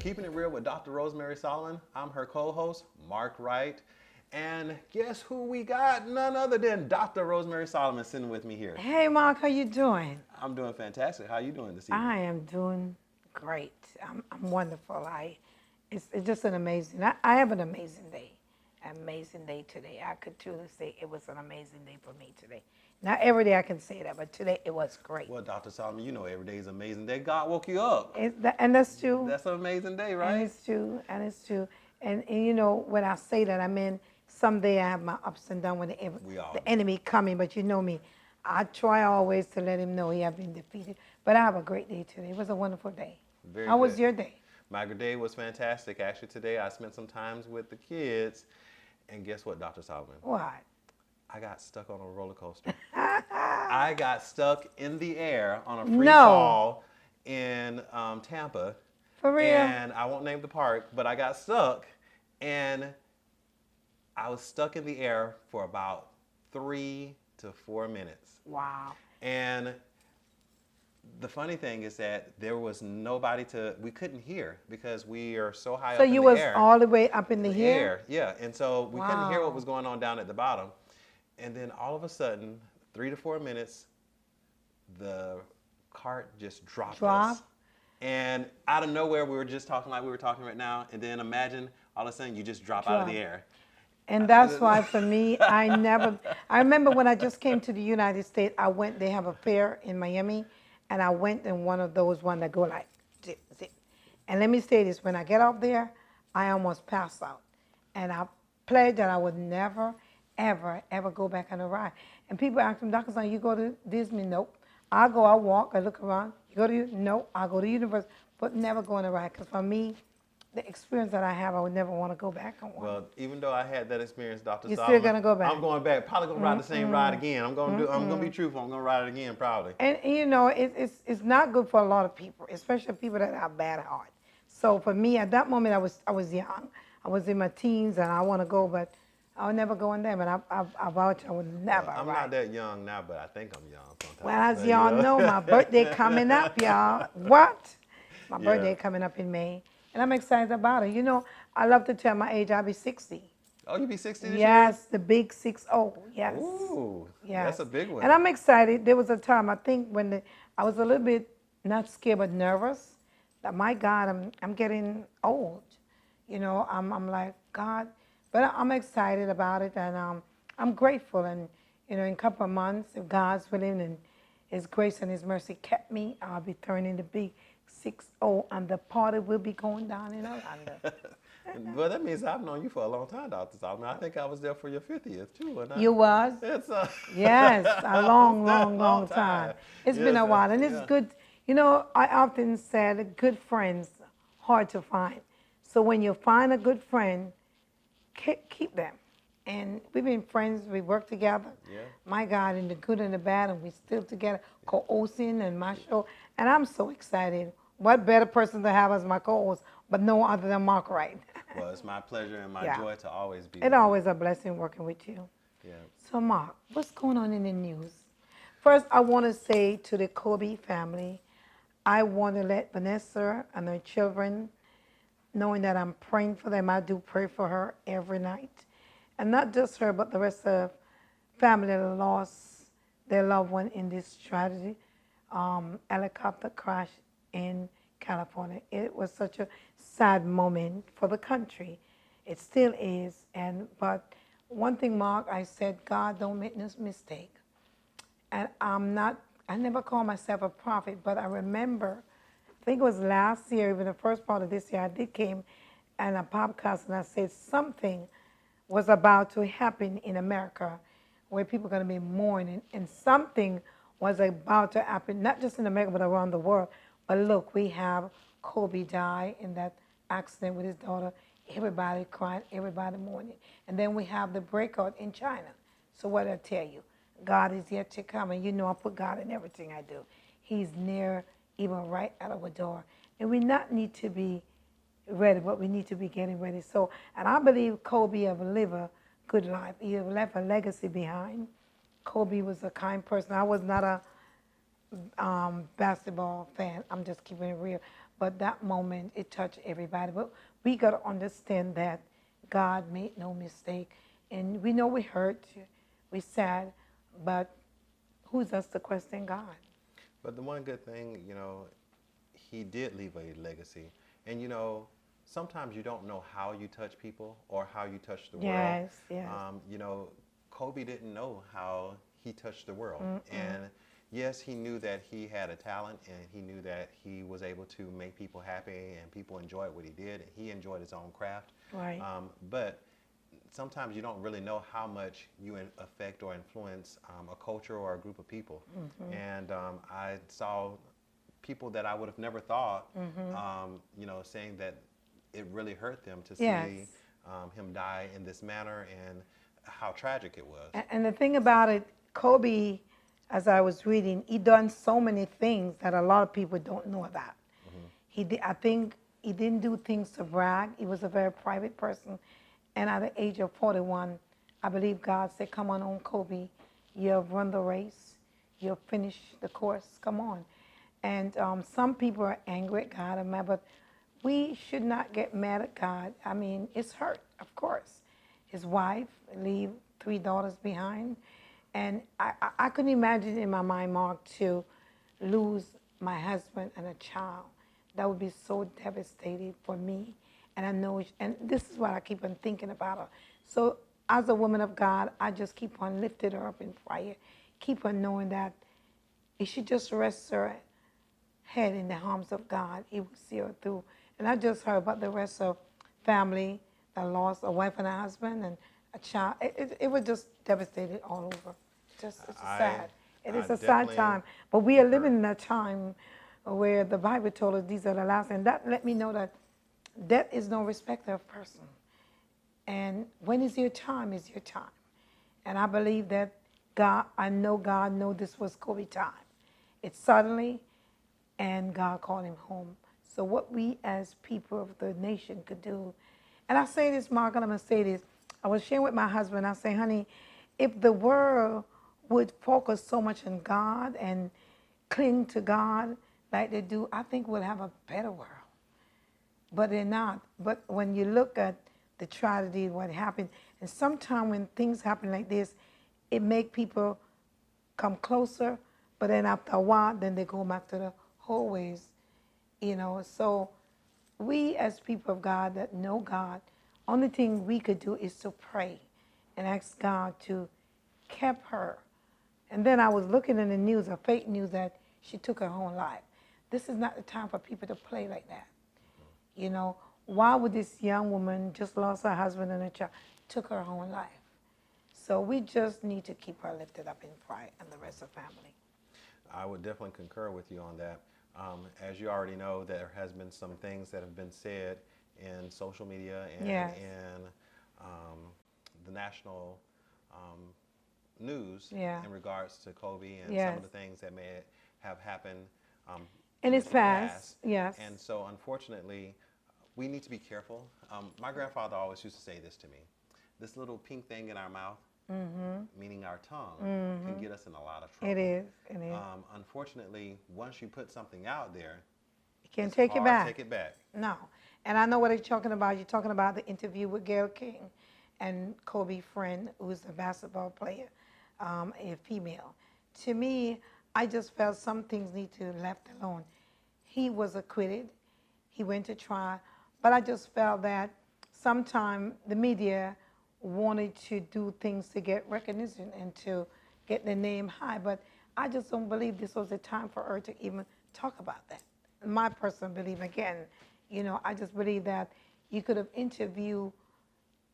Keeping It Real with Dr. Rosemary Solomon. I'm her co-host, Mark Wright. And guess who we got? None other than Dr. Rosemary Solomon sitting with me here. Hey, Mark, how you doing? I'm doing fantastic. How you doing this evening? I am doing great. I'm wonderful. It's just an amazing. I have an amazing day. Amazing day today. I could truly say it was an amazing day for me today. Not every day I can say that, but today it was great. Well, Dr. Solomon, you know every day is an amazing day. God woke you up. And that's true. That's an amazing day, right? And it's true. And it's true. And you know, when I say that, I mean, someday I have my ups and downs when the enemy coming, but you know me. I try always to let him know he has been defeated. But I have a great day today. It was a wonderful day. How was your day? My day was fantastic. Actually, today I spent some time with the kids. And guess what, Dr. Solomon? What? I got stuck on a roller coaster. I got stuck in the air on a free fall in Tampa. For real? And I won't name the park, but I got stuck. And I was stuck in the air for about 3 to 4 minutes. Wow. And the funny thing is that there was nobody we couldn't hear because we are so high up in the air. So you was all the way up in the air? Yeah. And so we couldn't hear what was going on down at the bottom. And then all of a sudden, 3 to 4 minutes, the cart just dropped us. And out of nowhere, we were just talking like we were talking right now. And then imagine all of a sudden you just drop out of the air. And that's why for me, I remember when I just came to the United States, they have a fair in Miami. And I went in one of those that go like zip, zip. And let me say this, when I get up there, I almost pass out. And I pledged that I would never, ever, ever go back on a ride. And people ask me, Dr. Son, you go to Disney? Nope. I walk, I look around. You go to, no, I go to Universal, but never go on a ride. Because for me, the experience that I have, I would never want to go back on one. Well, even though I had that experience, Dr. You're Solomon, still gonna go back. I'm going back. Probably gonna ride the same ride again. I'm gonna be truthful. I'm gonna ride it again, probably. And you know, it's not good for a lot of people, especially people that have bad heart. So for me, at that moment, I was young. I was in my teens, and I want to go, but I would never go in there. But I vouch I would never. Well, I'm not that young now, but I think I'm young sometimes. Well, as y'all know, my birthday coming up, y'all. What? My birthday coming up in May. And I'm excited about it. You know, I love to tell my age. I'll be 60. Oh, you be 60 this year? Yes, the big 60. Yes. Ooh, yes. That's a big one. And I'm excited. There was a time, I think, when I was a little bit, not scared, but nervous. That, my God, I'm getting old. You know, I'm like, God. But I'm excited about it, and I'm grateful. And, you know, in a couple of months, if God's willing and His grace and His mercy kept me, I'll be turning the big 60, and the party will be going down in Orlando. Well, that means I've known you for a long time, Dr. Solomon. I think I was there for your 50th, too. Wasn't I? You was? Yes, a long time. It's been a while, and it's good. You know, I often said good friends, hard to find. So when you find a good friend, keep them. And we've been friends, we work together. Yeah. My God, in the good and the bad, and we still together, co-hosting and my show. And I'm so excited. What better person to have as my co-host, but no other than Mark Wright. Well, it's my pleasure and my joy to always be It's always a blessing working with you. Yeah. So, Mark, what's going on in the news? First, I want to say to the Kobe family, I want to let Vanessa and her children, knowing that I'm praying for them, I do pray for her every night. And not just her, but the rest of family that lost their loved one in this tragedy, helicopter crash in California. It was such a sad moment for the country. It still is. But one thing, Mark, I said, God, don't make this mistake. And I never call myself a prophet, but I remember, I think it was last year, even the first part of this year, I came and a podcast and I said something was about to happen in America where people are going to be mourning, and something was about to happen, not just in America, but around the world. But look, we have Kobe die in that accident with his daughter. Everybody crying, everybody mourning. And then we have the breakout in China. So what I tell you, God is yet to come. And you know I put God in everything I do. He's near, even right at our door. And we not need to be ready, but we need to be getting ready. So, and I believe Kobe have lived a good life. He have left a legacy behind. Kobe was a kind person. I was not a basketball fan. I'm just keeping it real. but that moment, it touched everybody. But we got to understand that God made no mistake. And we know we hurt, we sad, but who's us to question God? But the one good thing, he did leave a legacy. And sometimes you don't know how you touch people or how you touch the world. Yes, yes. Kobe didn't know how he touched the world. And yes, he knew that he had a talent and he knew that he was able to make people happy and people enjoyed what he did. He enjoyed his own craft. Right. But sometimes you don't really know how much you affect or influence a culture or a group of people. And I saw people that I would have never thought, saying that it really hurt them to see him die in this manner and how tragic it was. And the thing about it, Kobe, as I was reading, he done so many things that a lot of people don't know about. I think he didn't do things to brag. He was a very private person. And at the age of 41, I believe God said, come on home, Kobe. You have run the race. You have finished the course. Come on. And some people are angry at God, but we should not get mad at God. I mean, it's hurt, of course. His wife leave 3 daughters behind. And I couldn't imagine in my mind, Mark, to lose my husband and a child. That would be so devastating for me. And I know, and this is what I keep on thinking about her. So as a woman of God, I just keep on lifting her up in prayer. Keep on knowing that if she just rests her head in the arms of God, He will see her through. And I just heard about the rest of family that lost a wife and a husband and a child. It was just devastated all over. It's sad. It is a sad time. But we are living in a time where the Bible told us these are the last. And that let me know that death is no respecter of person. And when is your time is your time. And I believe that I know God know this was Kobe time. It's suddenly, and God called him home. So what we as people of the nation could do, and I say this, Mark, and I'm going to say this. I was sharing with my husband, I say, honey, if the world would focus so much on God and cling to God like they do, I think we'll have a better world. But they're not. But when you look at the tragedy, what happened, and sometimes when things happen like this, it make people come closer, but then after a while, then they go back to the whole ways, So we as people of God that know God, only thing we could do is to pray and ask God to keep her. And then I was looking in the news, a fake news, that she took her own life. This is not the time for people to play like that. Why would this young woman just lost her husband and a child, took her own life? So we just need to keep her lifted up in prayer and the rest of the family. I would definitely concur with you on that. As you already know, there has been some things that have been said in social media and in the national news in regards to Kobe and some of the things that may have happened in his past. Yes. And so, unfortunately, we need to be careful. My grandfather always used to say this to me: this little pink thing in our mouth, meaning our tongue, can get us in a lot of trouble. It is. Unfortunately, once you put something out there, you can't take it back. Take it back. No. And I know what you're talking about. You're talking about the interview with Gayle King and Kobe friend, who's a basketball player, a female. To me, I just felt some things need to be left alone. He was acquitted. He went to trial. But I just felt that sometimes the media wanted to do things to get recognition and to get the name high. But I just don't believe this was the time for her to even talk about that. My personal belief, again, I just believe that you could have interviewed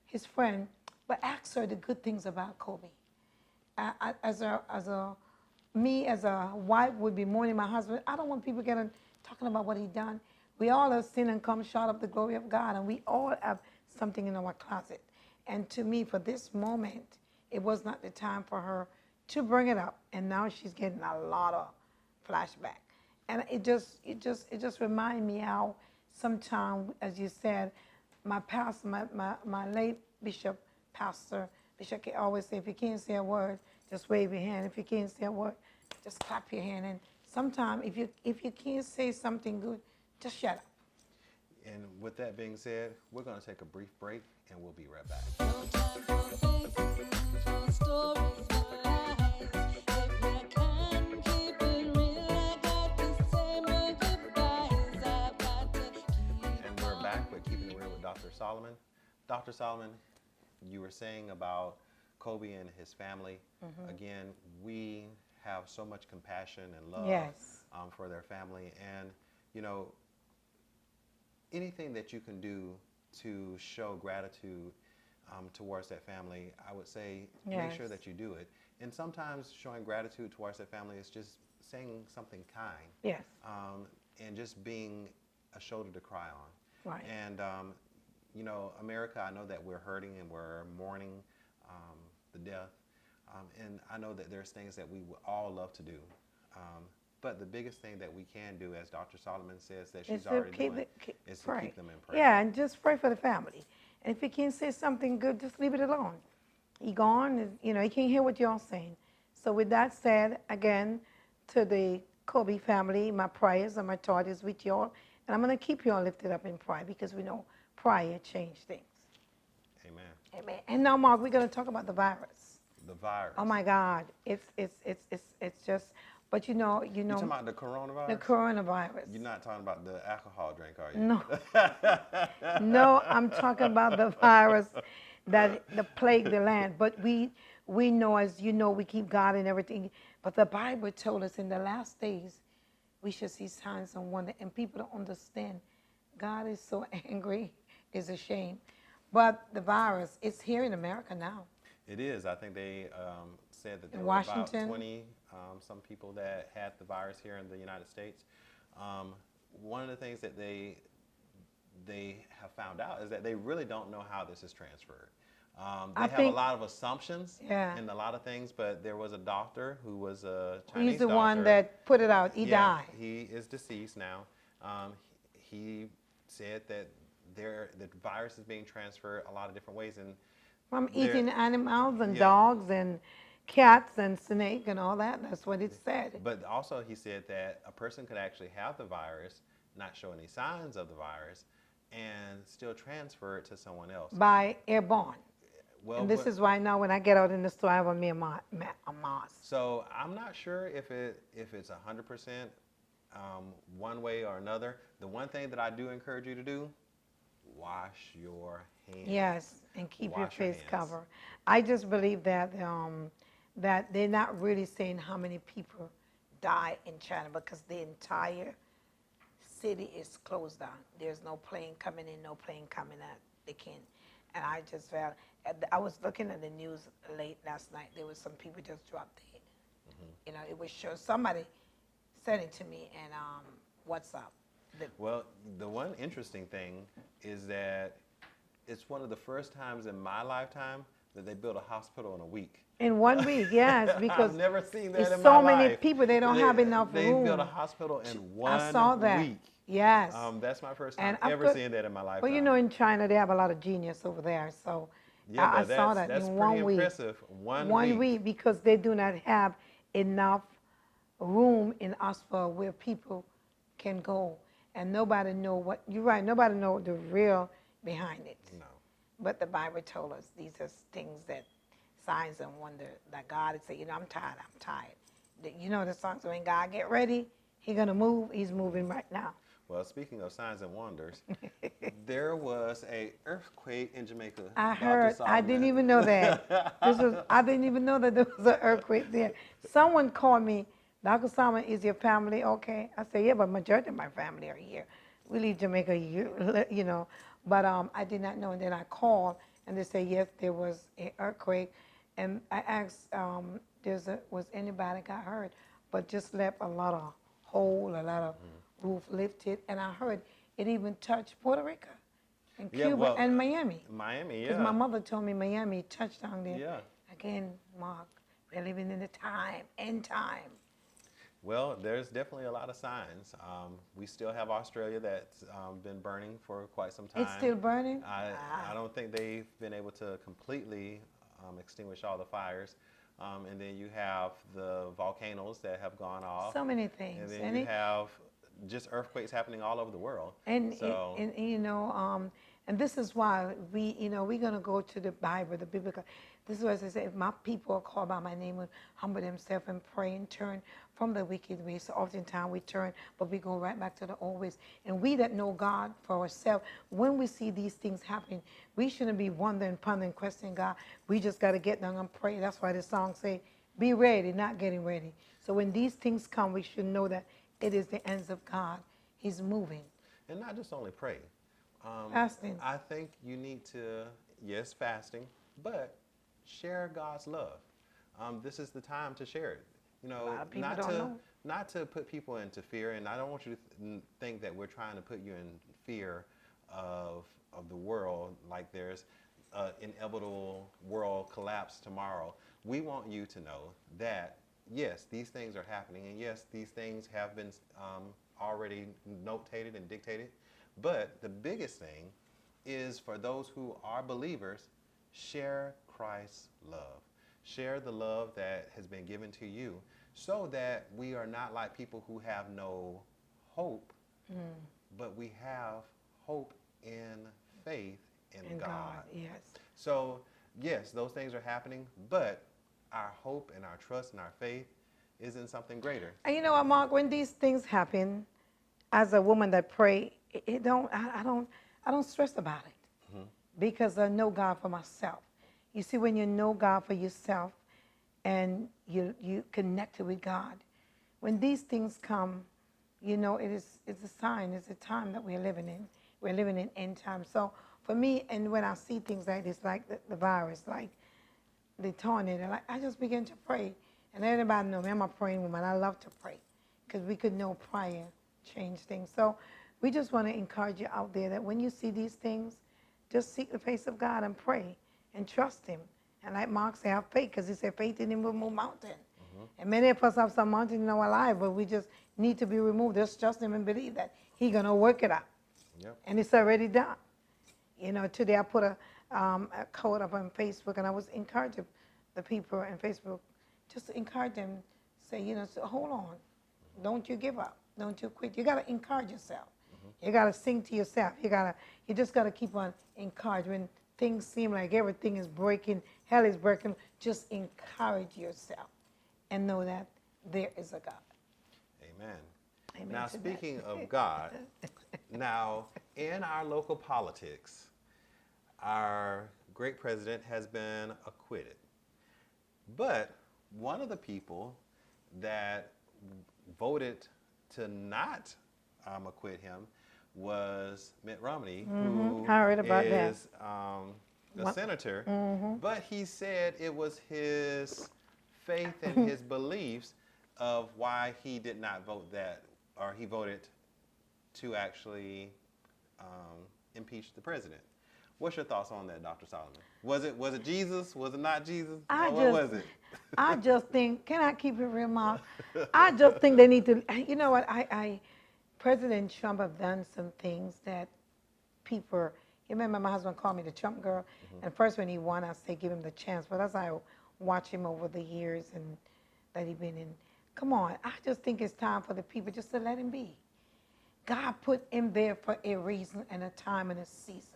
his friend, but ask her the good things about Kobe. As a wife would be mourning my husband, I don't want people talking about what he done. We all have sinned and come short of the glory of God, and we all have something in our closet. And to me, for this moment, it was not the time for her to bring it up. And now she's getting a lot of flashback. And it just reminds me how sometimes, as you said, my pastor, my late Bishop K.I.R always say, if you can't say a word, just wave your hand. If you can't say a word, just clap your hand. And sometimes if you can't say something good, Just shut up. And with that being said, we're going to take a brief break and we'll be right back. And we're back with Keeping It Real with Dr. Solomon. Dr. Solomon, you were saying about Kobe and his family. Again, we have so much compassion and love Yes. For their family. And, you know, anything that you can do to show gratitude towards that family, I would say make sure Yes. that you do it. And sometimes showing gratitude towards that family is just saying something kind Yes. and just being a shoulder to cry on. Right. And, you know, America, I know that we're hurting and we're mourning the death. And I know that there's things that we would all love to do. But the biggest thing that we can do, as Dr. Solomon says that she's already doing, is to keep them in prayer. Yeah, and just pray for the family. And if you can't say something good, just leave it alone. He gone, you know, he can't hear what y'all saying. So with that said, again, to the Kobe family, my prayers and my thought is with y'all. And I'm going to keep y'all lifted up in prayer because we know prayer changed things. Amen. Amen. And now, Mark, we're going to talk about the virus. The virus. Oh my God, it's just, but you know. You talking about the coronavirus? The coronavirus. You're not talking about the alcohol drink, are you? No. No, I'm talking about the virus that plagued the land. But we know, as you know, we keep God and everything. But the Bible told us in the last days we should see signs and wonder, and people don't understand. God is so angry, it's a shame. But the virus, it's here in America now. It is. I think they said that there In were about Washington? 20 some people that had the virus here in the United States. One of the things that they have found out is that they really don't know how this is transferred. They have a lot of assumptions and a lot of things, but there was a doctor who was a Chinese He's the doctor. one that put it out. He died. He is deceased now. He said that the virus is being transferred a lot of different ways, and From eating animals and dogs and cats and snake and all that. That's what it said. But also he said that a person could actually have the virus, not show any signs of the virus, and still transfer it to someone else. By airborne. Well, And this is why now when I get out in the store, I have on me a mask. So I'm not sure if it's 100% one way or another. The one thing that I do encourage you to do, wash your hands. Yes, and keep your Wash your face hands. covered. I just believe that that they're not really saying how many people die in China because the entire city is closed down. There's no plane coming in, no plane coming out. They can't. And I just felt, I was looking at the news late last night. There was some people just dropped dead. You know, it was sure somebody sent it to me and WhatsApp. Well, the one interesting thing is that it's one of the first times in my lifetime that they built a hospital in a week. In 1 week, yes, because I've never seen that in there's my so many life. people, they don't have enough They room. built a hospital in 1 I saw that. week. Yes. That's my first time And ever seeing that in my lifetime. well, you know, in China, they have a lot of genius over there. So yeah, I but saw that that's in pretty 1 week. impressive. 1 1 week because they do not have enough room in hospital where people can go. And nobody know what, you're right, nobody know the real behind it. No. But the Bible told us these are things that signs and wonder that God would say, you know, I'm tired. You know the song, so when God get ready, He's going to move. He's moving right now. Well, speaking of signs and wonders, there was a earthquake in Jamaica. I Dr. heard. I Solomon. didn't even know that. I didn't even know that there was an earthquake there. Someone called me, Dr. Solomon, is your family okay? I said, yeah, but majority of my family are here. We leave Jamaica, you know. But I did not know. And then I called, and they said, yes, there was an earthquake. And I asked, was anybody got hurt? But just left a lot of hole, a lot of roof lifted. And I heard it even touched Puerto Rico and Cuba and Miami. Miami, yeah. Because my mother told me Miami touched down there. Yeah. Again, Mark, we're living in the end time. Well, there's definitely a lot of signs. We still have Australia that's been burning for quite some time. It's still burning? I don't think they've been able to completely extinguish all the fires. And then you have the volcanoes that have gone off. So many things. And then you have just earthquakes happening all over the world. And, So and this is why we're going to go to the Bible, the biblical. This is what it says, if my people are called by my name, will humble themselves and pray and turn from the wicked ways. So oftentimes we turn, but we go right back to the old ways. And we that know God for ourselves, when we see these things happening, we shouldn't be wondering, pondering, questioning God. We just got to get down and pray. That's why the song say, be ready, not getting ready. So when these things come, we should know that it is the ends of God. He's moving. and not just only pray. Fasting. I think you need to, yes, fasting, but share God's love. This is the time to share it. You A know, lot of people not don't to know. not to put people into fear, and I don't want you to think that we're trying to put you in fear of the world, like there's inevitable world collapse tomorrow. We want you to know that yes, these things are happening, and yes, these things have been already notated and dictated. But the biggest thing is for those who are believers, share Christ's love. Share the love that has been given to you so that we are not like people who have no hope, but we have hope in faith in God. Yes. So, yes, those things are happening, but our hope and our trust and our faith is in something greater. And you know what, Mark? When these things happen, as a woman that pray, I don't stress about it because I know God for myself. You see, when you know God for yourself and you connected with God, when these things come, it's a sign. It's a time that we're living in. We're living in end time. So for me, and when I see things like this, like the virus, like the tornado, like I just begin to pray. And everybody know me, I'm a praying woman. I love to pray because we could know prayer change things. So we just want to encourage you out there that when you see these things, just seek the face of God and pray and trust Him. And like Mark said, have faith, because he said faith in Him will move mountains. And many of us have some mountains in our life, but we just need to be removed. Just trust Him and believe that He's going to work it out. Yep. And it's already done. Today I put a quote up on Facebook, and I was encouraging the people on Facebook, just to encourage them, say, so hold on. Don't you give up. Don't you quit. You got to encourage yourself. You got to sing to yourself. You just got to keep on encouraging. When things seem like everything is breaking, hell is breaking, just encourage yourself and know that there is a God. Amen. Amen Now, to that. speaking of God, now in our local politics, our great president has been acquitted. But one of the people that voted to not acquit him was Mitt Romney, who I heard about that. is a senator. But he said it was his faith and his beliefs of why he did not vote that, or he voted to actually impeach the president. What's your thoughts on that, Dr. Solomon? Was it Jesus? Was it not Jesus? What was it? I just think, can I keep it real, Mark? I just think they need to, you know what, President Trump have done some things that people, you remember my husband called me the Trump girl, and first when he won, I said give him the chance, but as I watch him over the years and that he's been in, come on, I just think it's time for the people just to let him be. God put him there for a reason and a time and a season.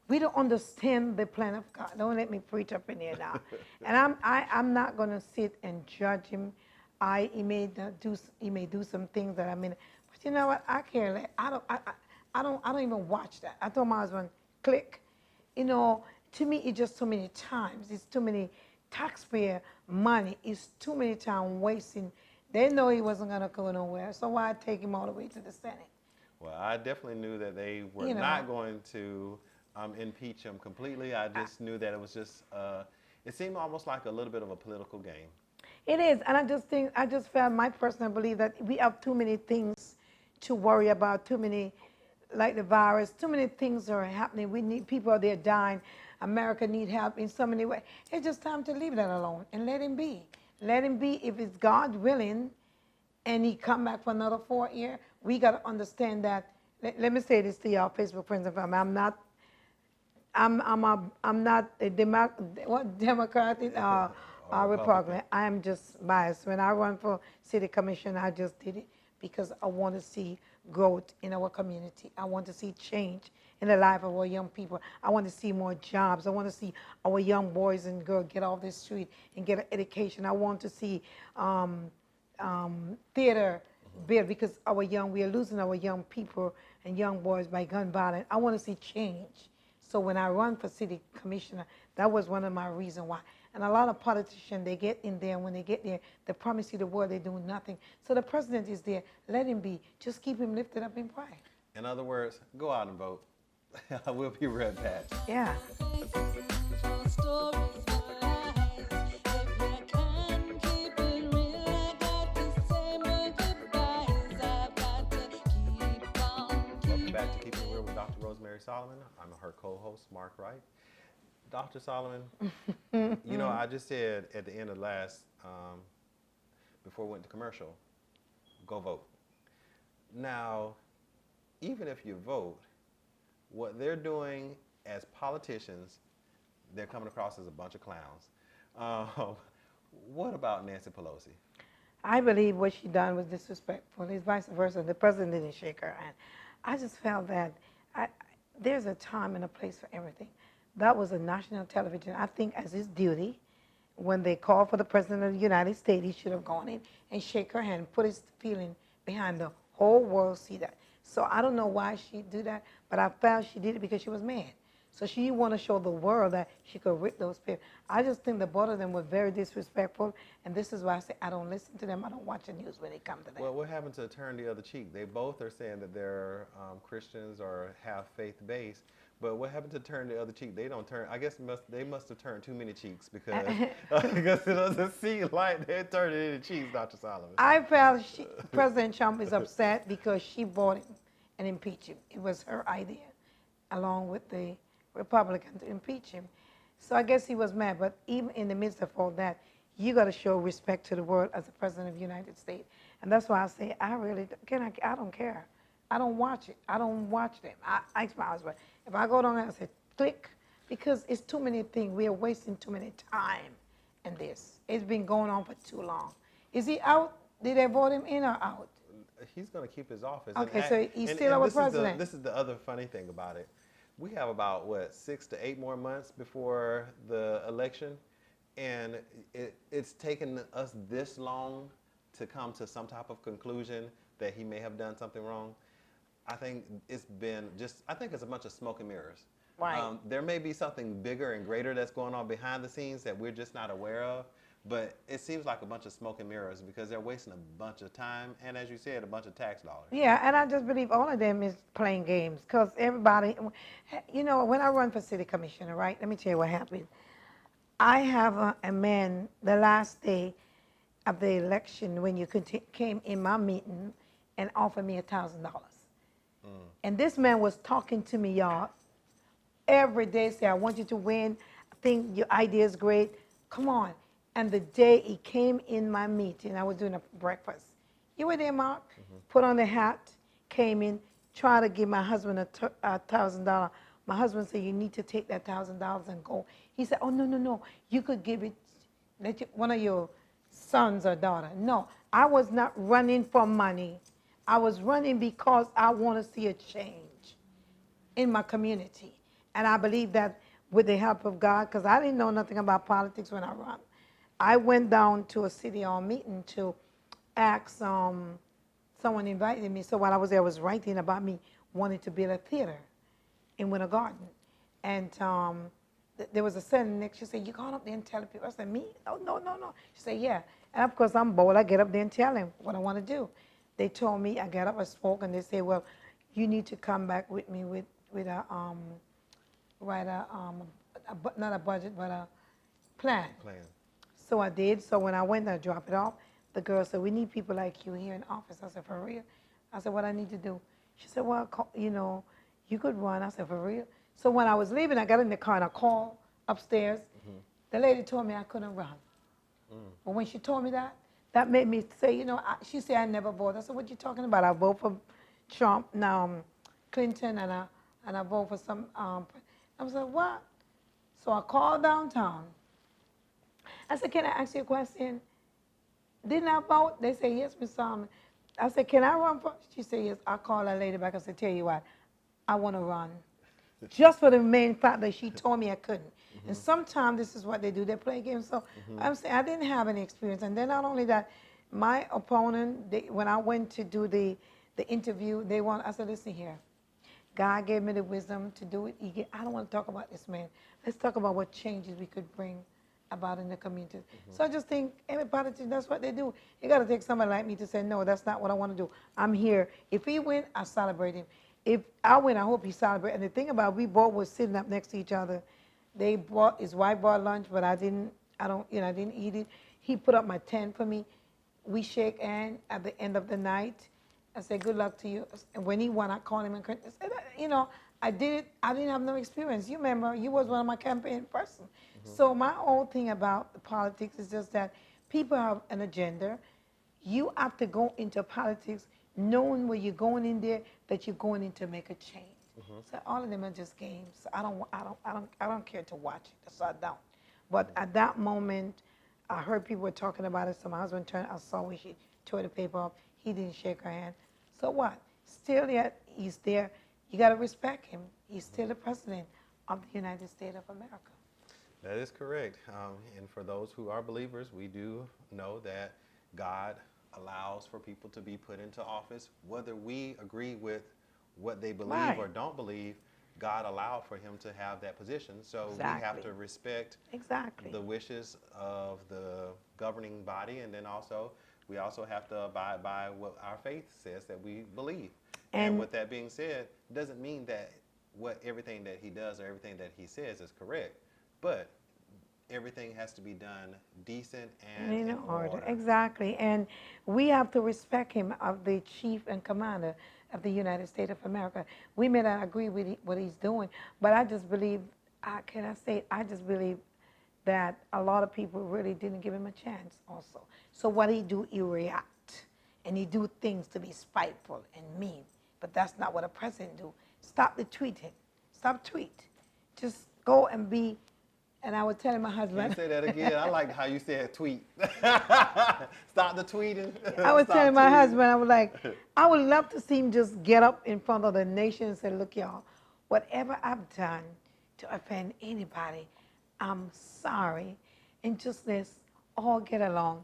We don't understand the plan of God. Don't let me preach up in here now. And I'm not going to sit and judge him. He may do some things that but you know what? I care less. I don't even watch that. I told my husband, click. To me, it's just too many times. It's too many taxpayer money. It's too many times wasting. They know he wasn't going to go nowhere. So why take him all the way to the Senate? Well, I definitely knew that they were not going to impeach him completely. I just knew that it was just, it seemed almost like a little bit of a political game. It is, and I just felt my personal belief that we have too many things to worry about, too many, like the virus, too many things are happening. We need, people are there dying. America need help in so many ways. It's just time to leave that alone and let him be. Let him be. If it's God willing and he come back for another 4 years, we got to understand that. Let me say this to y'all, Facebook friends and family. I'm not a Democratic or Republican. I am just biased. When I run for city commission, I just did it because I want to see growth in our community. I want to see change in the life of our young people. I want to see more jobs. I want to see our young boys and girls get off the street and get an education. I want to see theater built because we are losing our young people and young boys by gun violence. I want to see change. So when I run for city commissioner, that was one of my reasons why. And a lot of politicians, they get in there, and when they get there, they promise you the world, they do nothing. So the president is there. Let him be. Just keep him lifted up in prayer. In other words, go out and vote. We'll be right back. Yeah. Welcome back to Keeping It Real with Dr. Rosemary Solomon. I'm her co-host, Mark Wright. Dr. Solomon, you know, I just said at the end of before we went to commercial, go vote. Now, even if you vote, what they're doing as politicians, they're coming across as a bunch of clowns. What about Nancy Pelosi? I believe what she done was disrespectful. It's vice versa. The president didn't shake her hand. I just felt that there's a time and a place for everything. That was a national television. I think as his duty, when they called for the president of the United States, he should have gone in and shake her hand, put his feeling behind the whole world see that. So I don't know why she did that, but I felt she did it because she was mad. So she want to show the world that she could rip those people. I just think the both of them were very disrespectful, and this is why I say I don't listen to them. I don't watch the news when they come to that. Well, what happened to turn the other cheek? They both are saying that they're Christians or have faith base, but what happened to turn the other cheek? They don't turn. I guess they must have turned too many cheeks because because it doesn't seem like they're turning any cheeks, Dr. Solomon. I felt President Trump is upset because she bought him and impeached him. It was her idea, along with the Republicans, to impeach him. So I guess he was mad. But even in the midst of all that, you got to show respect to the world as the president of the United States. And that's why I say I don't care. I don't watch it. I don't watch them. I ask my husband, if I go down there, I say, click, because it's too many things. We are wasting too many time in this. It's been going on for too long. Is he out? Did they vote him in or out? He's going to keep his office. Okay, so he's still our president. This is the other funny thing about it. We have about, 6 to 8 more months before the election, and it's taken us this long to come to some type of conclusion that he may have done something wrong. I think it's a bunch of smoke and mirrors. Right. There may be something bigger and greater that's going on behind the scenes that we're just not aware of, but it seems like a bunch of smoke and mirrors because they're wasting a bunch of time and, as you said, a bunch of tax dollars. Yeah, and I just believe all of them is playing games because everybody, you know, when I run for city commissioner, right, let me tell you what happened. I have a man the last day of the election when you came in my meeting and offered me $1,000. And this man was talking to me, y'all, every day, say, I want you to win. I think your idea is great. Come on. And the day he came in my meeting, I was doing a breakfast. You were there, Mark? Put on the hat, came in, tried to give my husband $1,000. My husband said, you need to take that $1,000 and go. He said, oh, no. You could give it, one of your sons or daughter. No, I was not running for money. I was running because I want to see a change in my community. And I believe that with the help of God, because I didn't know nothing about politics when I ran. I went down to a city hall meeting to ask, someone invited me. So while I was there, I was writing about me wanting to build a theater in Winter Garden. And there was a certain next, she said, you going up there and tell people? I said, me? Oh, no. She said, yeah. And of course, I'm bold. I get up there and tell them what I want to do. They told me, I got up, I spoke, and they said, well, you need to come back with me with not a budget, but a plan. So I did. So when I went and I dropped it off, the girl said, we need people like you here in the office. I said, for real? I said, what I need to do? She said, well, you know, you could run. I said, for real? So when I was leaving, I got in the car and I called upstairs. The lady told me I couldn't run. But when she told me that made me say, you know, she said I never vote. I said, what you talking about? I vote for Trump, now Clinton, and I vote for some, I was like, what? So I called downtown. I said, can I ask you a question? Didn't I vote? They say, yes, Ms. Solomon. I said, can I run for? She said, yes. I called that lady back. I said, tell you what, I want to run. Just for the main fact that she told me I couldn't. And sometimes this is what they do. They play games. So I'm saying I didn't have any experience. And then not only that, my opponent, when I went to do the interview, I said, listen here. God gave me the wisdom to do it. I don't want to talk about this man. Let's talk about what changes we could bring about in the community. So I just think every politician, that's what they do. You got to take somebody like me to say, no, that's not what I want to do. I'm here. If he win, I celebrate him. If I win, I hope he celebrates. And the thing about we both were sitting up next to each other. His wife brought lunch, but I didn't eat it. He put up my tent for me. We shake hands at the end of the night. I said, good luck to you. And when he won, I called him and I said, I did it. I didn't have no experience. You remember, you was one of my campaign person. So my whole thing about the politics is just that people have an agenda. You have to go into politics knowing where you're going in there, that you're going in to make a change. So all of them are just games. So I don't care to watch it. So I don't. But at that moment, I heard people were talking about it. So my husband turned. I saw when she tore the paper off. He didn't shake her hand. So what? Still yet, he's there. You got to respect him. He's still the president of the United States of America. That is correct. And for those who are believers, we do know that God allows for people to be put into office. Whether we agree with what they believe or don't believe, God allowed for him to have that position. So we have to respect the wishes of the governing body, and then we also have to abide by what our faith says that we believe. And with that being said, doesn't mean that everything that he does or everything that he says is correct, but everything has to be done decent and in order. Exactly. And we have to respect him as the chief and commander of the United States of America. We may not agree with what he's doing, but I just believe, I just believe that a lot of people really didn't give him a chance also. So what he do, he react. And he do things to be spiteful and mean. But that's not what a president do. Stop the tweeting. Stop tweet. Just go and be. And I was telling my husband. Can you say that again? I like how you said tweet. Stop the tweeting. I was telling my husband, I was like, I would love to see him just get up in front of the nation and say, look, y'all, whatever I've done to offend anybody, I'm sorry. And just let's all get along.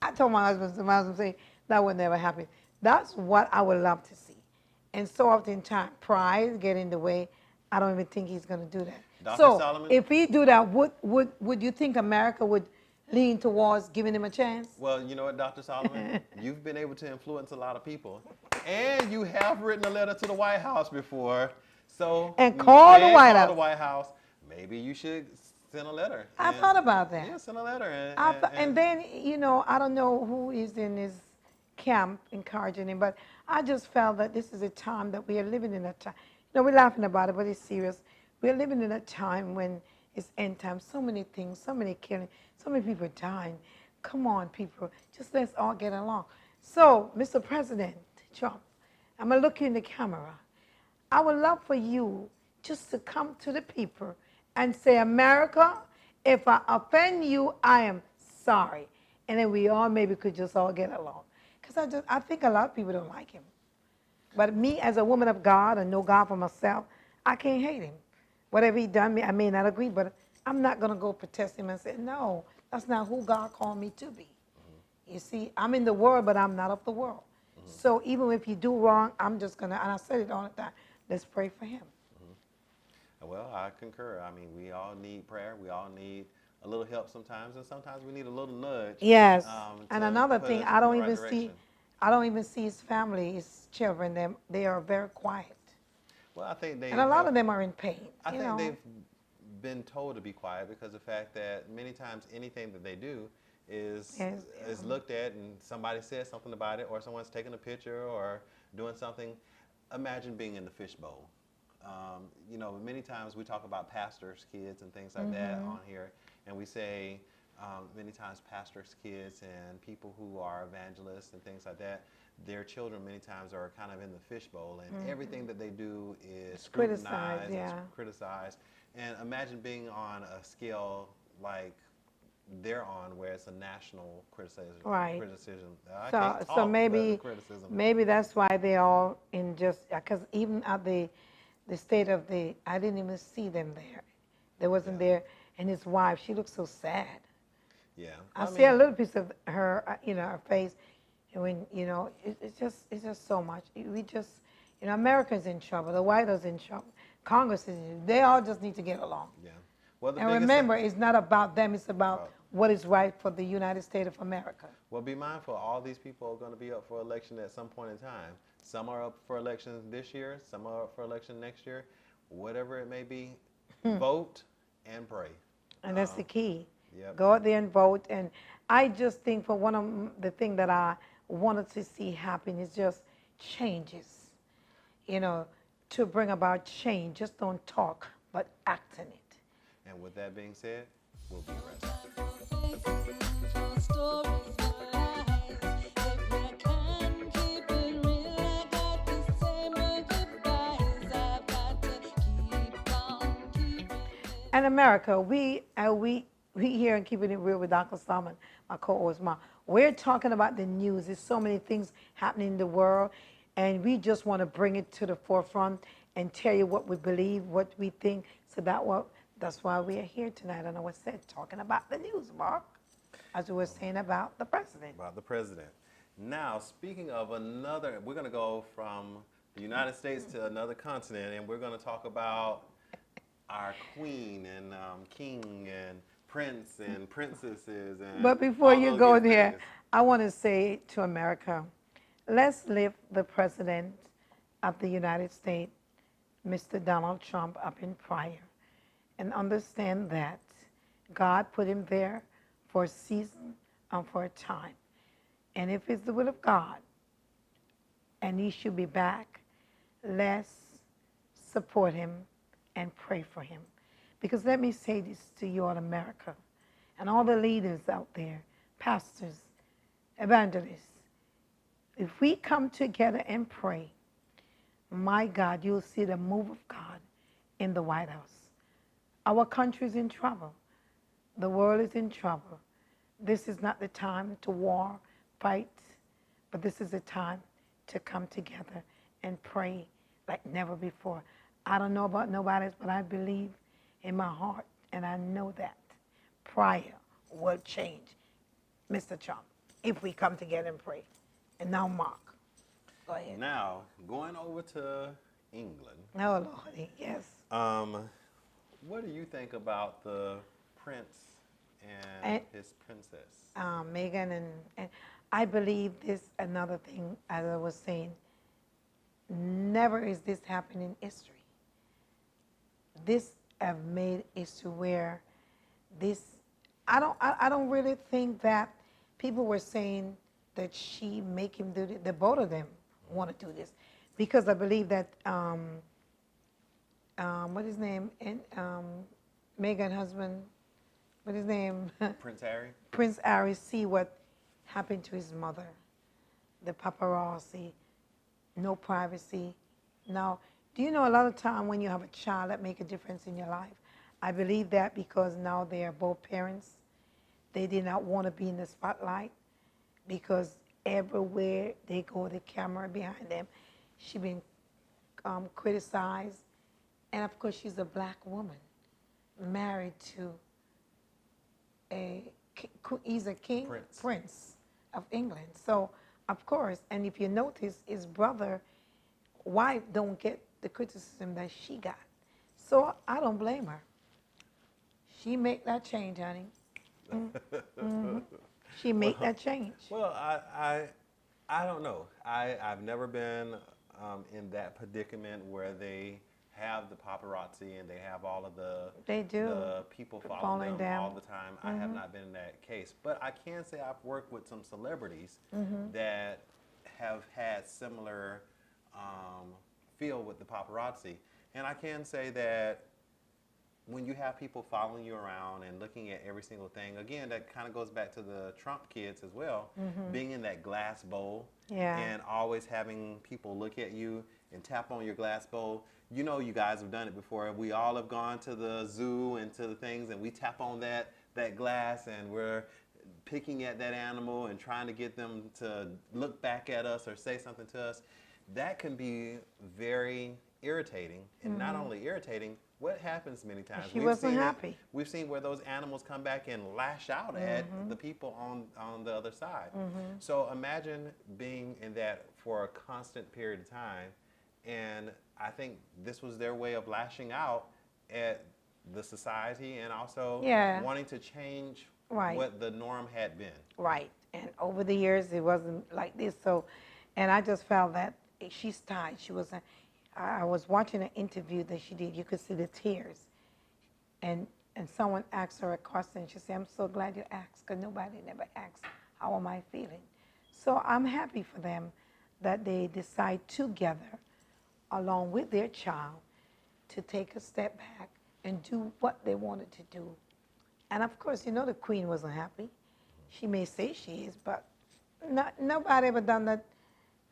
I told my husband said, that would never happen. That's what I would love to see. And so often pride get in the way. I don't even think he's going to do that. Dr. So Solomon? if he do that, would you think America would lean towards giving him a chance? Well, you know what, Dr. Solomon? You've been able to influence a lot of people. And you have written a letter to the White House before. So call the White House. Maybe you should send a letter. I thought about that. Yeah, send a letter. And then, I don't know who is in his camp encouraging him, but I just felt that this is a time that we are living in a time. We're laughing about it, but it's serious. We're living in a time when it's end time. So many things, so many killing, so many people dying. Come on, people. Just let's all get along. So, Mr. President Trump, I'm going to look you in the camera. I would love for you just to come to the people and say, America, if I offend you, I am sorry. And then we all maybe could just all get along. Because I think a lot of people don't like him. But me, as a woman of God, and know God for myself, I can't hate him. Whatever he done, I may not agree, but I'm not going to go protest him and say, no, that's not who God called me to be. You see, I'm in the world, but I'm not of the world. So even if you do wrong, I'm just going to, and I said it all the time, let's pray for him. Well, I concur. I mean, we all need prayer. We all need a little help sometimes, and sometimes we need a little nudge. Yes. And another thing, I don't even see his family, his children. They are very quiet. Well, I think and a lot of them are in pain. I think they've been told to be quiet because of the fact that many times anything that they do is looked at and somebody says something about it, or someone's taking a picture or doing something. Imagine being in the fishbowl. Many times we talk about pastors' kids and things like that on here, and we say many times pastors' kids and people who are evangelists and things like that, their children many times are kind of in the fishbowl, and everything that they do is scrutinized, criticized. And imagine being on a scale like they're on, where it's a national criticism. Right. Criticism. I can't So talk maybe criticism. maybe that's why they all in just because even at the state of the I didn't even see them there. They wasn't Yeah. there, and his wife, she looked so sad. Yeah. I I see a mean, little piece of her, her face, and when it's just so much. We just, America's in trouble. The White House in trouble. Congress is. They all just need to get along. yeah. Well, the And biggest remember, it's not about them. It's about about what is right for the United States of America. well, be mindful. All these people are going to be up for election at some point in time. Some are up for election this year. Some are up for election next year. Whatever it may be, vote and pray. And that's the key. Yep. Go out there and vote. And I just think for one of the things that I wanted to see happen is just changes, to bring about change. Just don't talk, but act in it. And with that being said, we'll be right back. And America, we here in Keeping It Real with Dr. Salmon, my co-host Mark, we're talking about the news. There's so many things happening in the world, and we just want to bring it to the forefront and tell you what we believe, what we think. So that's why we are here tonight. I know what said, talking about the news, Mark, as we were saying about the president. About the president. Now, speaking of another, we're going to go from the United States to another continent, and we're going to talk about our queen and king and prince and princesses. And But before all you those go good there, things. I want to say to America, let's lift the president of the United States, Mr. Donald Trump, up in prayer and understand that God put him there for a season and for a time. And if it's the will of God and he should be back, let's support him and pray for him. Because let me say this to you all, America, and all the leaders out there, pastors, evangelists. If we come together and pray, my God, you'll see the move of God in the White House. Our country is in trouble. The world is in trouble. This is not the time to war, fight, but this is the time to come together and pray like never before. I don't know about nobody else, but I believe in my heart, and I know that prayer will change Mr. Trump if we come together and pray. And now, Mark, go ahead. Now, going over to England. Oh, Lordy, yes. What do you think about the prince and his princess? Meghan and I believe this, another thing, as I was saying, never is this happening in history. This have made history where this, I don't really think that people were saying that she make him do this. The both of them want to do this, because I believe that what his name and Meghan husband, what his name? Prince Harry? Prince Harry, see what happened to his mother. The paparazzi, no privacy. Now, do you know a lot of time when you have a child that make a difference in your life? I believe that because now they are both parents. They did not want to be in the spotlight because everywhere they go, the camera behind them. She been criticized. And of course, she's a black woman married to he's a king, prince of England. So, of course, and if you notice, his brother, wife don't get the criticism that she got. So I don't blame her. She make that change, honey. Mm-hmm. She make that change. Well, I don't know. I've never been in that predicament where they have the paparazzi and they have all of the people following them down all the time. I have not been in that case, but I can say I've worked with some celebrities that have had similar feel with the paparazzi, and I can say that when you have people following you around and looking at every single thing, again, that kind of goes back to the Trump kids as well, being in that glass bowl and always having people look at you and tap on your glass bowl. You know, you guys have done it before. We all have gone to the zoo and to the things, and we tap on that glass, and we're picking at that animal and trying to get them to look back at us or say something to us. That can be very irritating, and not only irritating, what happens many times? She wasn't seen happy. We've seen where those animals come back and lash out at the people on the other side. So imagine being in that for a constant period of time, and I think this was their way of lashing out at the society and also wanting to change what the norm had been. Right. And over the years, it wasn't like this. So, and I just felt that she's tired. She wasn't. I was watching an interview that she did. You could see the tears. And someone asked her a question. She said, "I'm so glad you asked, because nobody never asked, how am I feeling?" So I'm happy for them that they decide together, along with their child, to take a step back and do what they wanted to do. And of course, you know, the Queen wasn't happy. She may say she is, but nobody ever done that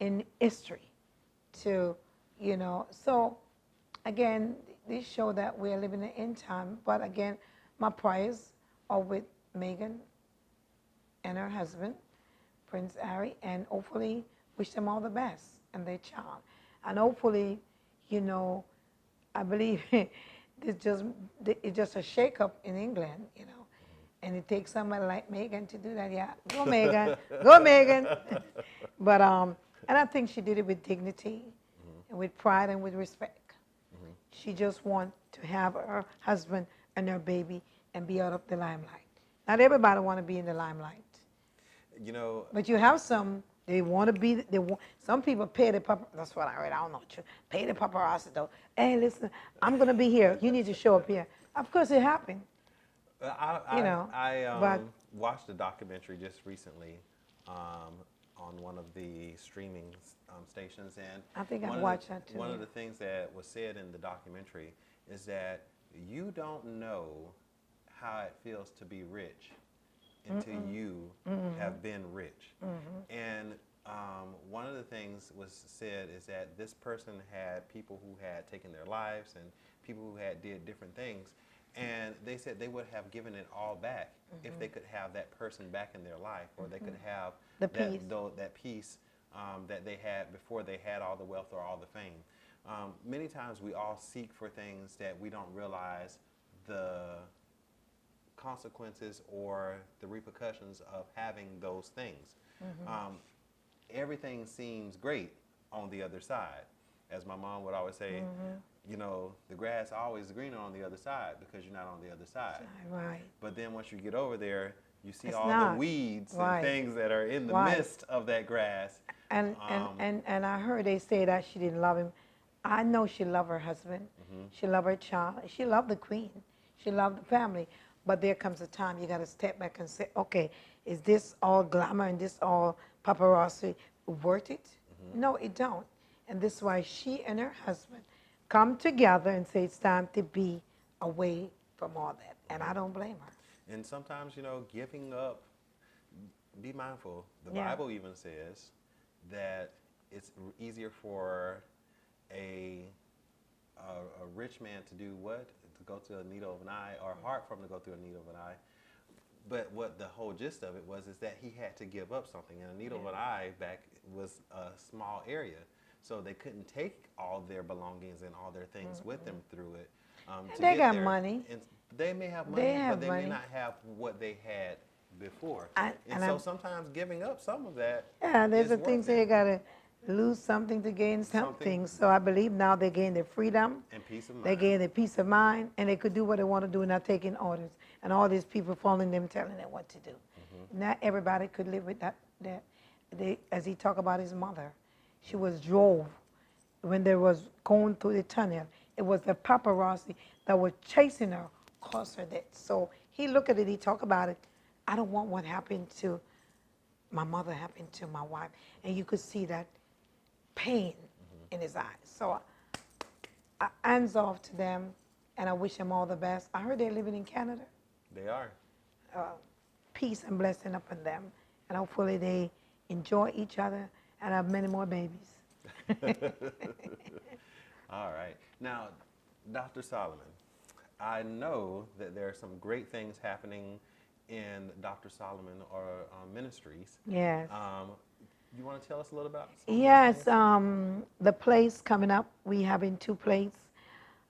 in history to, you know. So again, this show that we're living in the end time. But again, my prayers are with Meghan and her husband, Prince Harry, and hopefully wish them all the best and their child. And hopefully, you know, I believe it's just a shake-up in England, you know. And it takes somebody like Meghan to do that. Yeah, go Meghan, go Meghan. But and I think she did it with dignity, and with pride and with respect. She just wants to have her husband and her baby and be out of the limelight. Not everybody want to be in the limelight. You know. But you have some. They want to be. Some people pay the paparazzi. That's what I read. I don't know. Pay the paparazzi though. Hey, listen, I'm gonna be here. You need to show up here. Of course, it happened. I watched a documentary just recently on one of the streaming stations, and I think I watched that too. One of the things that was said in the documentary is that you don't know how it feels to be rich until you have been rich. And one of the things was said is that this person had people who had taken their lives and people who had did different things. And they said they would have given it all back if they could have that person back in their life, or they could have that peace that they had before they had all the wealth or all the fame. Many times we all seek for things that we don't realize the consequences or the repercussions of having those things. Everything seems great on the other side. As my mom would always say, you know, the grass always greener on the other side because you're not on the other side. Right. But then once you get over there, you see It's all not. the weeds and things that are in the midst of that grass. And I heard they say that she didn't love him. I know she loved her husband. She loved her child. She loved the Queen. She loved the family. But there comes a time you got to step back and say, okay, is this all glamour and this all paparazzi worth it? No, it don't. And this is why she and her husband come together and say it's time to be away from all that. And I don't blame her. And sometimes, you know, giving up, be mindful. The Bible even says that it's easier for a rich man to do what? To go to a needle of an eye, or hard for him to go through a needle of an eye. But what the whole gist of it was is that he had to give up something. And a needle of an eye back was a small area. So they couldn't take all their belongings and all their things with them through it. They got money. And they may have money, but they may not have what they had before. So sometimes giving up some of that. Yeah, there's the things that you got to lose something to gain something. So I believe now they gain their freedom. And peace of mind. They gain their peace of mind, and they could do what they want to do, not taking orders. And all these people following them, telling them what to do. Not everybody could live with that. As he talked about his mother, she was drove when they was going through the tunnel. It was the paparazzi that was chasing her, caused her death. So he looked at it, he talked about it. I don't want what happened to my mother happened to my wife. And you could see that pain in his eyes. So hands off to them, and I wish them all the best. I heard they're living in Canada. They are. Peace and blessing upon them. And hopefully they enjoy each other and have many more babies. All right. Now, Dr. Solomon, I know that there are some great things happening in Dr. Solomon or ministries. Yes. You want to tell us a little about some of those Yes, things? the plays coming up, we having two plays.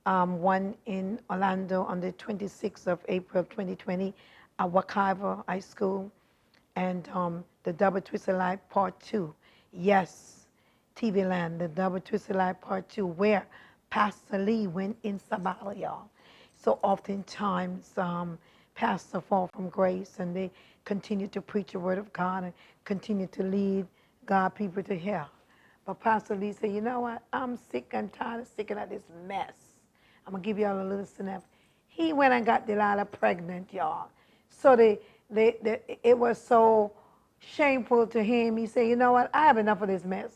One in Orlando on the 26th of April 2020 at Wakiva High School, and the Double Twisted Life Part 2. Yes, TV Land, the Double Twisted Life Part 2, where Pastor Lee went in Sabbath, y'all. So oftentimes, pastors fall from grace and they continue to preach the word of God and continue to lead God people to hell. But Pastor Lee said, you know what? I'm sick and tired of sticking at this mess. I'm going to give y'all a little synopsis. He went and got Delilah pregnant, y'all. So it was so shameful to him. He said, you know what? I have enough of this mess.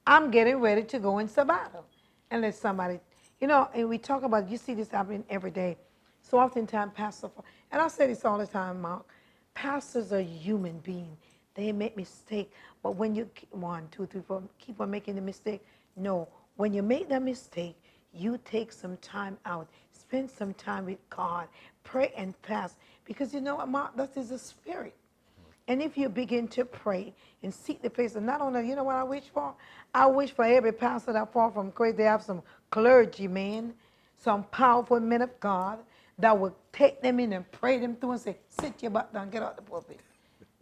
I'm getting ready to go in sabbatical. And let somebody, and we talk about, you see this happening every day. So oftentimes, pastors, and I say this all the time, Mark, pastors are human beings. They make mistakes. But when you, 1, 2, 3, 4, keep on making the mistake, no. When you make that mistake, you take some time out. Spend some time with God. Pray and fast. Because you know what, Mark, that is a spirit. And if you begin to pray and seek the face, and not only, you know what I wish for? I wish for every pastor that fall from grace, they have some clergymen, some powerful men of God that will take them in and pray them through and say, sit your butt down, get out the pulpit.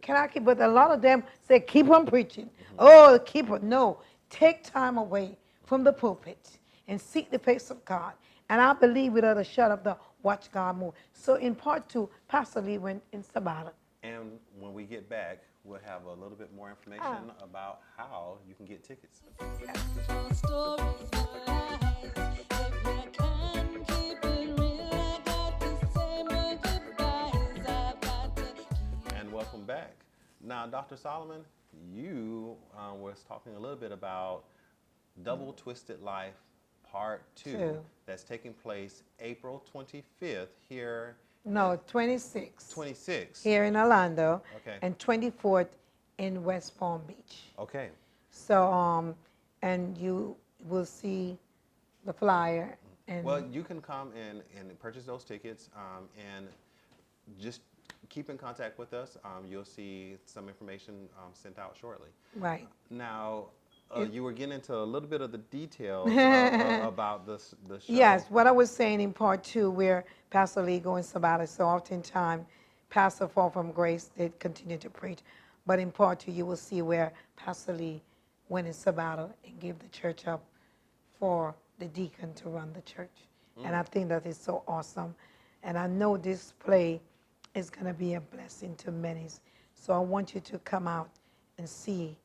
Can I keep, but a lot of them say, keep on preaching. Oh, keep on. No, take time away from the pulpit and seek the face of God. And I believe without a shut up the watch God move. So in part 2, Pastor Lee went in sabbatical. And when we get back, we'll have a little bit more information about how you can get tickets. And welcome back. Now, Dr. Solomon, you was talking a little bit about Double Twisted Life Part 2 that's taking place April 25th here. No, 26. 26. Here in Orlando. Okay. And 24th in West Palm Beach. Okay. So, and you will see the flyer. And well, you can come and purchase those tickets and just keep in contact with us. You'll see some information sent out shortly. Right. Now, you were getting into a little bit of the details about the show. Yes, what I was saying in part 2, where Pastor Lee goes sabbatical, so oftentimes Pastor fall from grace, they continue to preach. But in part 2, you will see where Pastor Lee went in sabbatical and gave the church up for the deacon to run the church. And I think that is so awesome. And I know this play is going to be a blessing to many. So I want you to come out and see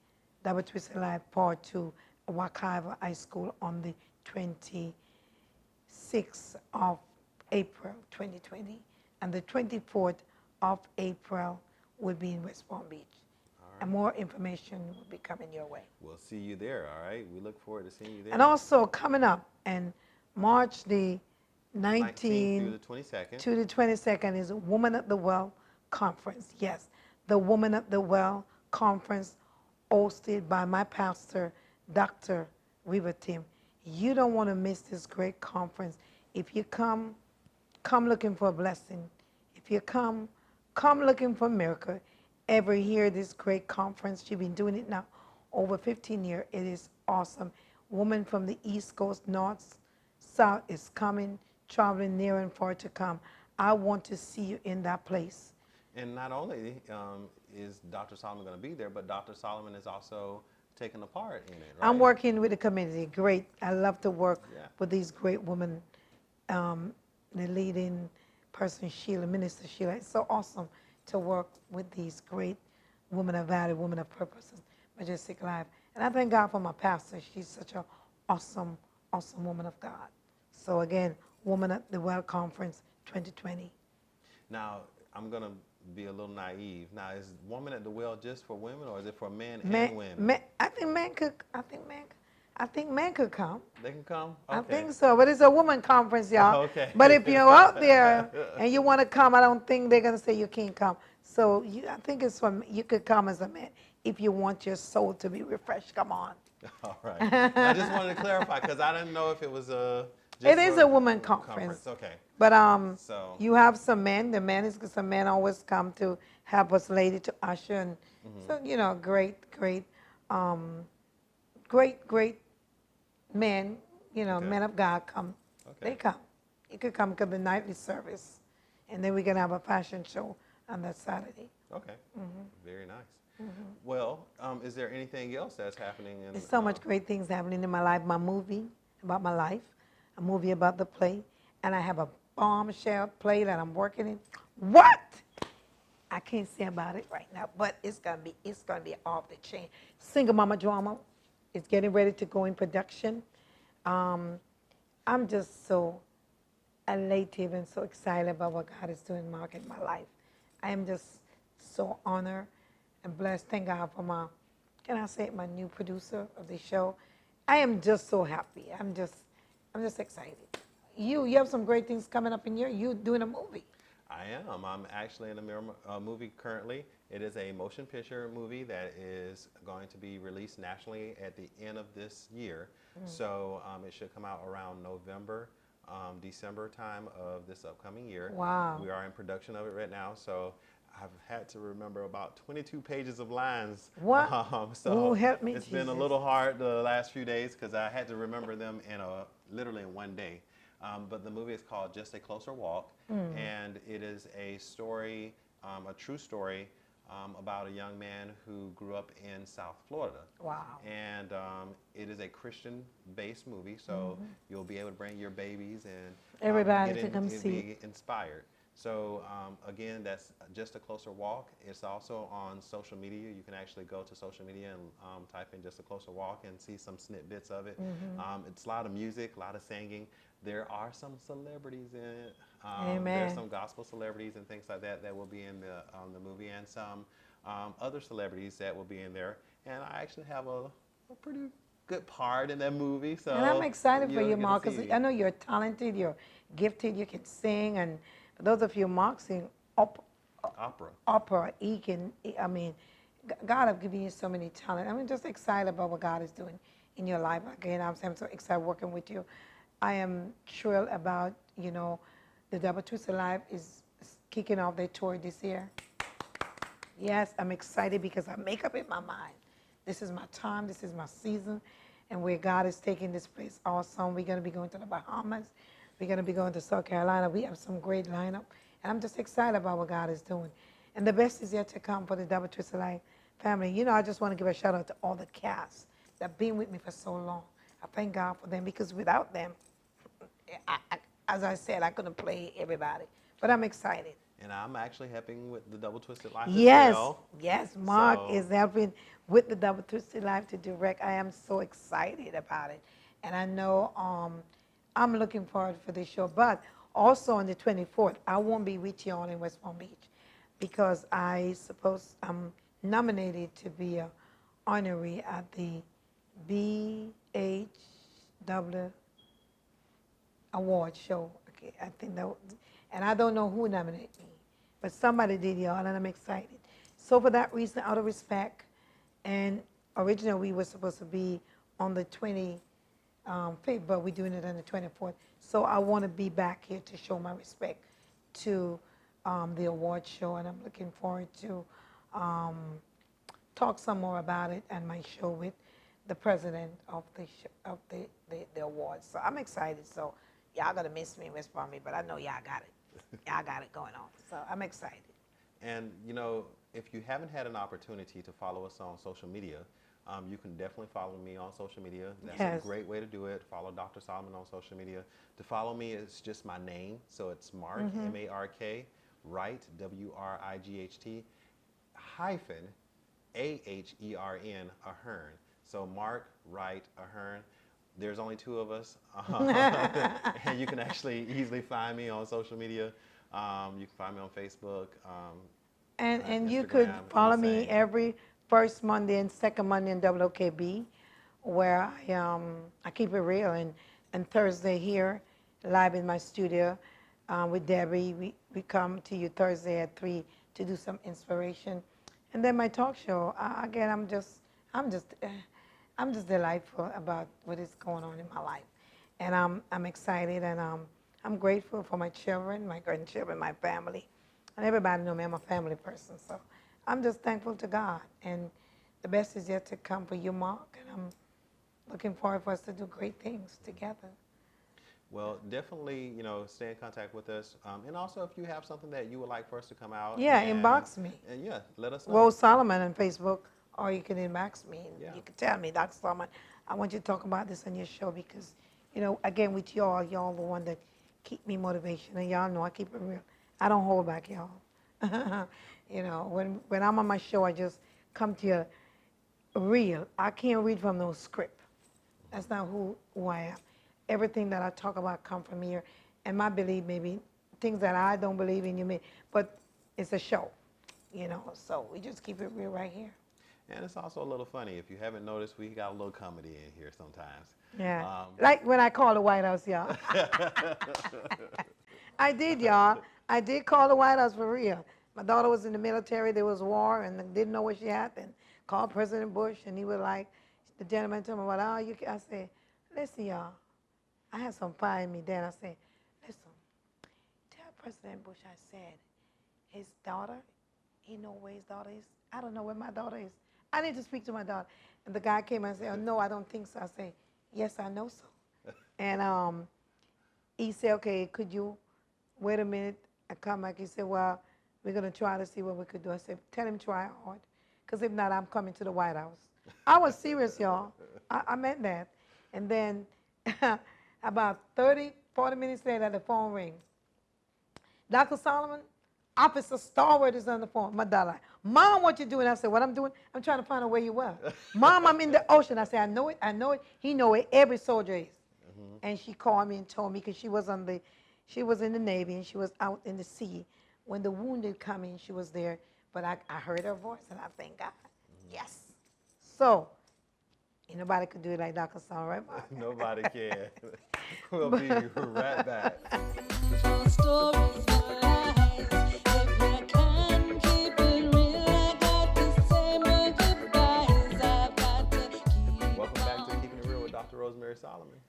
Double Twisted Life Part 2 at Wakiva High School on the 26th of April 2020. And the 24th of April will be in West Palm Beach. Right. And more information will be coming your way. We'll see you there, all right? We look forward to seeing you there. And also coming up, and March the 19th through the 22nd. To the 22nd is Woman at the Well Conference. Yes, the Woman at the Well Conference hosted by my pastor, Dr. Weaver Tim. You don't want to miss this great conference. If you come looking for a blessing. If you come looking for a miracle. Every year, this great conference, she's been doing it now over 15 years. It is awesome. Woman from the East Coast, North, South is coming, traveling near and far to come. I want to see you in that place. And not only is Dr. Solomon going to be there, but Dr. Solomon is also taking a part in it, right? I'm working with the community. Great. I love to work with these great women. The leading person, Sheila, Minister Sheila. It's so awesome to work with these great women of value, women of purpose, and majestic life. And I thank God for my pastor. She's such an awesome, awesome woman of God. So again, Woman at the Well Conference 2020. Now, I'm going to be a little naive. Now, is Woman at the Well just for women, or is it for men and women? I think men could come. They can come? Okay. I think so, but it's a woman conference, y'all. Okay. But if you're out there and you want to come, I don't think they're going to say you can't come. So I think it's from, you could come as a man if you want your soul to be refreshed. Come on. All right. I just wanted to clarify because I didn't know if it was It just is for a woman conference. conference. Okay. But So, you have some men. The men is some men always come to help us lady to usher, and so um, great men. okay. Men of God come. They Okay. come. You could come to the nightly service, and then we can have a fashion show on that Saturday. Okay. Very nice. Well, is there anything else that's happening in? There's so much great things happening in my life. My movie about my life, a movie about the play, and I have a bombshell play that I'm working in. What? I can't say about it right now, but it's gonna be off the chain. Single mama drama is getting ready to go in production. Um, I'm just so elated and so excited about what God is doing, Mark, in my life. I am just so honored and blessed. Thank God for can I say it, my new producer of the show. I am just so happy. I'm just excited. You have some great things coming up in you doing a movie. I am. I'm actually in a movie currently. It is a motion picture movie that is going to be released nationally at the end of this year. So it should come out around November, December time of this upcoming year. Wow. We are in production of it right now. So I've had to remember about 22 pages of lines. What? So Ooh, help me, it's been a Jesus. little hard the last few days because I had to remember them literally in one day. But the movie is called Just a Closer Walk, and it is a story, a true story about a young man who grew up in South Florida. Wow. And it is a Christian-based movie, so you'll be able to bring your babies and Everybody to come see be inspired. So again, that's Just a Closer Walk. It's also on social media. You can actually go to social media and type in Just a Closer Walk and see some snippets of it. It's a lot of music, a lot of singing. There are some celebrities in it. There's Amen. some gospel celebrities and things like that that will be in the movie, and some other celebrities that will be in there. And I actually have a pretty good part in that movie. So And I'm excited for you'll you, get to Mark, because see. I know you're talented, you're gifted, you can sing, and for those of you, Mark, sing Opera. opera, God have given you so many talent. I'm just excited about what God is doing in your life. Again, I'm so excited working with you. I am thrilled about, the Double Twisted Life is kicking off their tour this year. Yes, I'm excited because I make up in my mind. This is my time, this is my season, and where God is taking this place awesome. We're going to be going to the Bahamas. We're going to be going to South Carolina. We have some great lineup, and I'm just excited about what God is doing. And the best is yet to come for the Double Twisted Life family. I just want to give a shout out to all the cast that have been with me for so long. I thank God for them because without them, as I said, I couldn't play everybody. But I'm excited. And I'm actually helping with the Double Twisted Life as Yes, well. yes, Mark So- is helping with the Double Twisted Life to direct. I am so excited about it. And I know I'm looking forward for this show. But also on the 24th, I won't be with you all in West Palm Beach because I'm nominated to be an honoree at the BHW award show. Okay, I think and I don't know who nominated me, but somebody did, y'all, and I'm excited. So for that reason, out of respect, and originally we were supposed to be on the 25th, but we're doing it on the 24th. So I want to be back here to show my respect to the award show, and I'm looking forward to talk some more about it and my show with the president of the awards. So I'm excited. So y'all gonna miss me in West Palm Beach, but I know y'all got it. Y'all got it going on. So I'm excited. And if you haven't had an opportunity to follow us on social media, you can definitely follow me on social media. That's Yes. a great way to do it. Follow Dr. Solomon on social media. To follow me is just my name. So it's Mark, M-A-R-K, Wright, W-R-I-G-H-T, hyphen, A-H-E-R-N, Ahern. So Mark Wright-Ahern. There's only two of us. And you can actually easily find me on social media. You can find me on Facebook. And you could Instagram, follow the me same. every first Monday and second Monday in WOKB, where I keep it real. And Thursday here, live in my studio with Debbie. We come to you Thursday at 3 to do some inspiration. And then my talk show, again, I'm just delightful about what is going on in my life. And I'm excited, and I'm grateful for my children, my grandchildren, my family. And everybody know me, I'm a family person. So I'm just thankful to God. And the best is yet to come for you, Mark. And I'm looking forward for us to do great things together. Well, definitely, stay in contact with us. And also, if you have something that you would like for us to come out Yeah, inbox me. and yeah, let us know. Rose Solomon on Facebook, or you can inbox me. And Yeah. you can tell me, Dr. Solomon, I want you to talk about this on your show because, again, with y'all the one that keep me motivation. And y'all know I keep it real. I don't hold back, y'all. When I'm on my show, I just come to you real. I can't read from no script. That's not who I am. Everything that I talk about come from here, and my belief maybe things that I don't believe in, you may, but it's a show, So we just keep it real right here. And it's also a little funny. If you haven't noticed, we got a little comedy in here sometimes. Yeah, like when I call the White House, y'all. I did, y'all. I did call the White House for real. My daughter was in the military. There was war, and didn't know what she had. And called President Bush, and he was like, the gentleman told me, "Well, I said, listen, y'all. I had some fire in me then. I said, listen, tell President Bush I said his daughter, he know where his daughter is. I don't know where my daughter is. I need to speak to my daughter." And the guy came and said, "Oh, no, I don't think so." I said, "Yes, I know so." And he said, "Okay, could you wait a minute?" I come back. He said, "Well, we're going to try to see what we could do." I said, "Tell him try hard, because if not, I'm coming to the White House." I was serious, y'all. I meant that. And then about 30, 40 minutes later, the phone rings. "Dr. Solomon, Officer Starwood is on the phone." My daughter, like, "Mom, what you doing?" I said, "What I'm doing? I'm trying to find out where you were." "Mom, I'm in the ocean." I said, "I know it. I know it." He know it. Every soldier is. And she called me and told me, because she was in the Navy and she was out in the sea when the wounded come in. She was there, but I heard her voice and I thank God. Yes. So, ain't nobody could do it like Dr. Solomon, right, Mark? Nobody can. We'll be right back. Welcome back to Keeping It Real with Dr. Rosemary Solomon.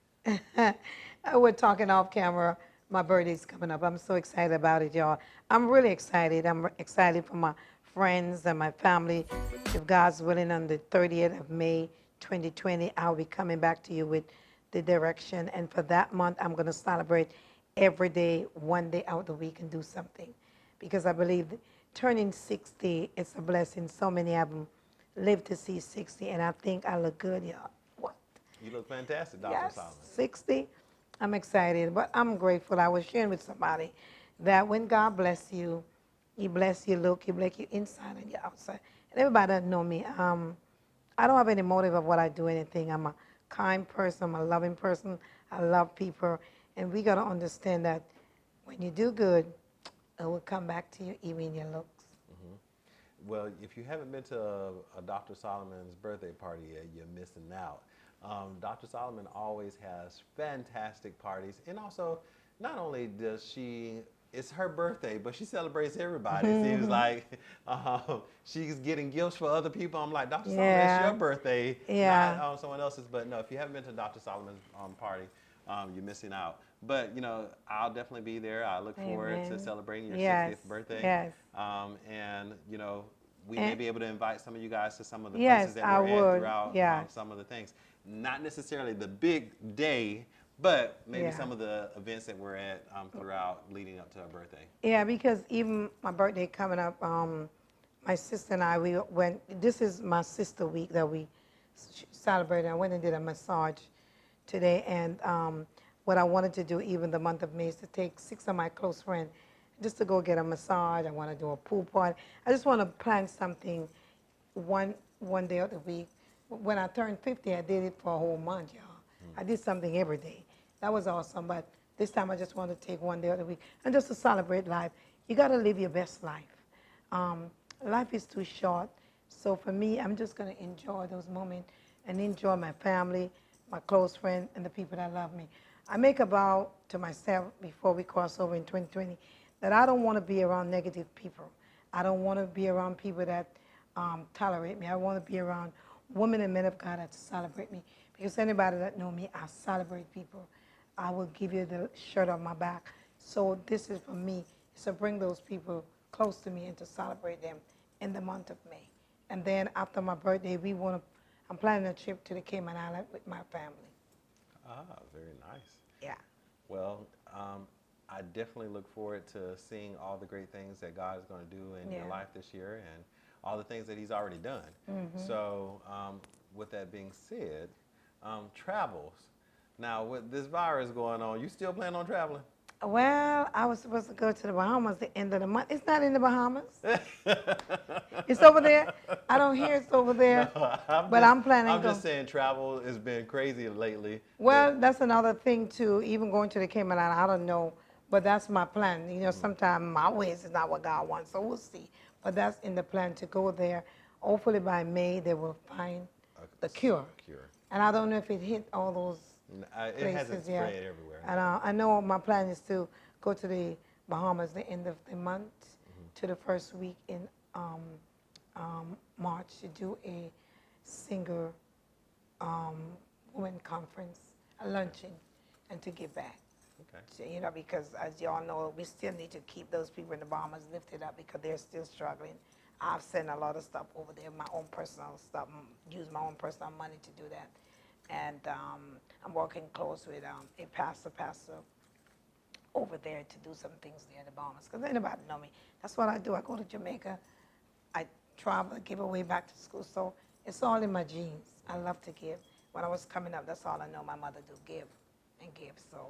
We're talking off camera. My birthday's coming up. I'm so excited about it, y'all. I'm really excited. I'm excited for my friends and my family. If God's willing, on the 30th of May, 2020, I'll be coming back to you with the direction. And for that month, I'm going to celebrate every day, one day out of the week, and do something. Because I believe that turning 60 is a blessing. So many of them live to see 60, and I think I look good, y'all. What? You look fantastic, Dr. Yes, Solomon. 60. I'm excited, but I'm grateful. I was sharing with somebody that when God bless you, He bless your look, He bless you inside and your outside. And everybody that know me, I don't have any motive of what I do, anything. I'm a kind person, I'm a loving person. I love people, and we got to understand that when you do good, it will come back to you, even in your looks. Well, if you haven't been to a Dr. Solomon's birthday party yet, you're missing out. Dr. Solomon always has fantastic parties, and also, not only does it's her birthday, but she celebrates everybody. It seems like she's getting gifts for other people. I'm like, Dr. Solomon, it's your birthday, not someone else's. But no, if you haven't been to Dr. Solomon's party, you're missing out. But, I'll definitely be there. I look forward to celebrating your 60th birthday. Yes. And, we may be able to invite some of you guys to some of the places that we're at throughout some of the things. Not necessarily the big day, but maybe some of the events that we're at throughout leading up to our birthday. Yeah, because even my birthday coming up, my sister and I, this is my sister week that we celebrated. I went and did a massage today, and what I wanted to do even the month of May is to take 6 of my close friends just to go get a massage. I want to do a pool party. I just want to plan something one day of the week. When I turned 50, I did it for a whole month, y'all. I did something every day. That was awesome, but this time I just want to take one day of the week and just to celebrate life. You got to live your best life. Life is too short, so for me, I'm just going to enjoy those moments and enjoy my family, my close friends, and the people that love me. I make a vow to myself before we cross over in 2020 that I don't want to be around negative people. I don't want to be around people that tolerate me. I want to be around women and men of God have to celebrate me. Because anybody that know me, I celebrate people. I will give you the shirt on my back. So this is for me. It's to bring those people close to me and to celebrate them in the month of May. And then after my birthday, I'm planning a trip to the Cayman Island with my family. Ah, very nice. Yeah. Well, I definitely look forward to seeing all the great things that God is going to do in your Yeah. life this year and all the things that He's already done. So, with that being said, travels. Now, with this virus going on, you still plan on traveling? Well, I was supposed to go to the Bahamas the end of the month. It's not in the Bahamas. It's over there. I don't hear it's over No, there. But I'm planning to I'm go. just saying travel has been crazy lately. Well, that's another thing too. Even going to the Cayman Islands, I don't know, but that's my plan. Sometimes my ways is not what God wants, so we'll see. But that's in the plan to go there. Hopefully by May they will find the cure. Cure. And I don't know if it hit all those It hasn't places yet. spread everywhere. And I know my plan is to go to the Bahamas the end of the month to the first week in March to do a singer women conference, a luncheon, and to give back. Okay. So, because as y'all know, we still need to keep those people in the Bahamas lifted up because they're still struggling. I've sent a lot of stuff over there, my own personal stuff, use my own personal money to do that. And I'm working close with a pastor over there to do some things there in the Bahamas. Because anybody know me. That's what I do. I go to Jamaica. I travel, give away back to school. So it's all in my genes. I love to give. When I was coming up, that's all I know my mother do, give and give. So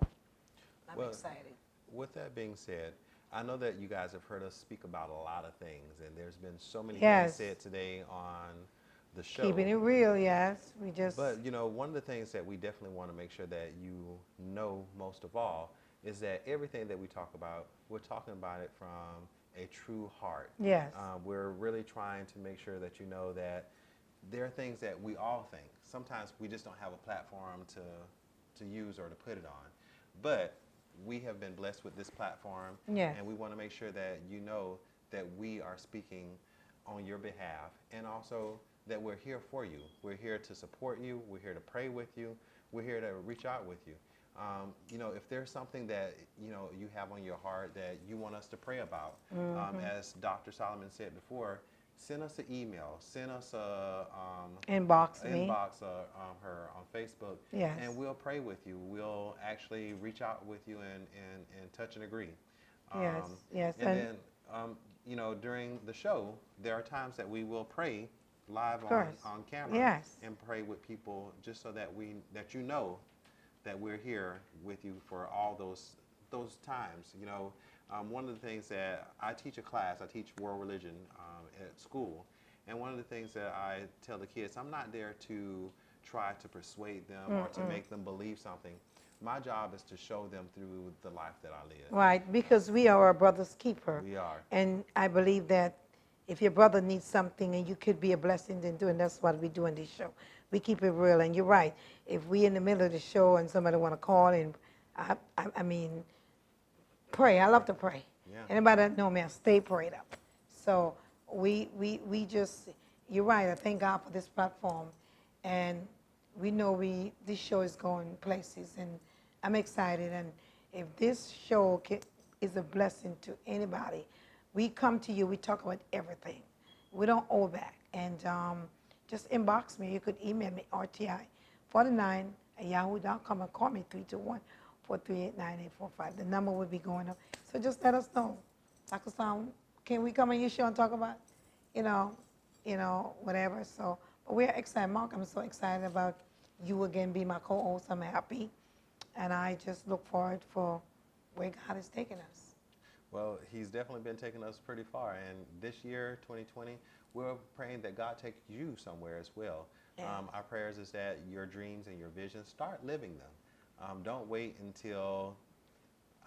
I'm excited. With that being said, I know that you guys have heard us speak about a lot of things, and there's been so many things said today on the show. Keeping it real, yes. But, one of the things that we definitely want to make sure that you know most of all is that everything that we talk about, we're talking about it from a true heart. Yes. We're really trying to make sure that you know that there are things that we all think. Sometimes we just don't have a platform to use or to put it on. But we have been blessed with this platform, and we want to make sure that you know that we are speaking on your behalf, and also that we're here for you. We're here to support you. We're here to pray with you. We're here to reach out with you. If there's something that you have on your heart that you want us to pray about, as Dr. Solomon said before, send us an email, send us a inbox her on Facebook, yes. And we'll pray with you. We'll actually reach out with you and touch and agree. Yes. And then, during the show, there are times that we will pray live on camera, yes. And pray with people just so that you know that we're here with you for all those times. One of the things that I teach I teach world religion at school, and one of the things that I tell the kids, I'm not there to try to persuade them or to make them believe something. My job is to show them through the life that I live. Right, because we are our brother's keeper. We are. And I believe that if your brother needs something and you could be a blessing, then do it. And that's what we do in this show. We keep it real. And you're right. If we in the middle of the show and somebody want to call and, I mean, pray. I love to pray. Yeah. Anybody that know me, I stay prayed up. So we just, you're right. I thank God for this platform. And we know this show is going places. And I'm excited. And if this show is a blessing to anybody, we come to you, we talk about everything. We don't hold back. And just inbox me. You could email me, rti49@yahoo.com, and call me 321-438-9845. The number will be going up. So just let us know. Dr. Sam, can we come on your show and talk about, whatever. So, but we're excited. Mark, I'm so excited about you again being my co-host. I'm happy. And I just look forward for where God is taking us. Well, he's definitely been taking us pretty far. And this year, 2020, we're praying that God takes you somewhere as well. Yeah. Our prayers is that your dreams and your visions, start living them. Don't wait until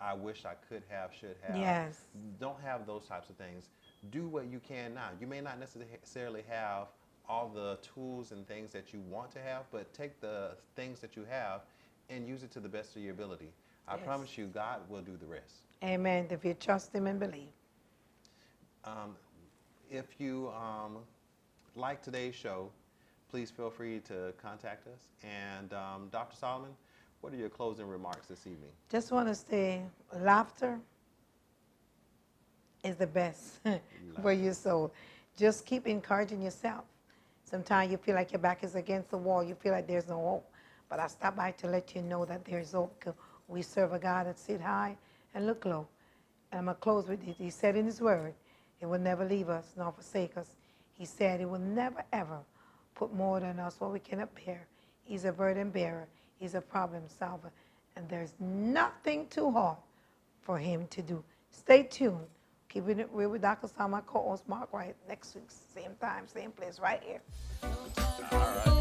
I wish I could have, should have. Yes. Don't have those types of things. Do what you can now. You may not necessarily have all the tools and things that you want to have, but take the things that you have and use it to the best of your ability. I promise you, God will do the rest. Amen. If you trust Him and believe. If you like today's show, please feel free to contact us. And Dr. Solomon, what are your closing remarks this evening? Just want to say, laughter is the best for your soul. Just keep encouraging yourself. Sometimes you feel like your back is against the wall. You feel like there's no hope. But I stop by to let you know that there's hope. 'Cause we serve a God that sit high and look low. And I'm going to close with this. He said in his word, he will never leave us nor forsake us. He said he will never, ever put more than us what we cannot bear. He's a burden bearer. He's a problem solver. And there's nothing too hard for him to do. Stay tuned. Keeping it real with Dr. Solomon, Co-Host Mark Wright. Next week, same time, same place, right here. All right.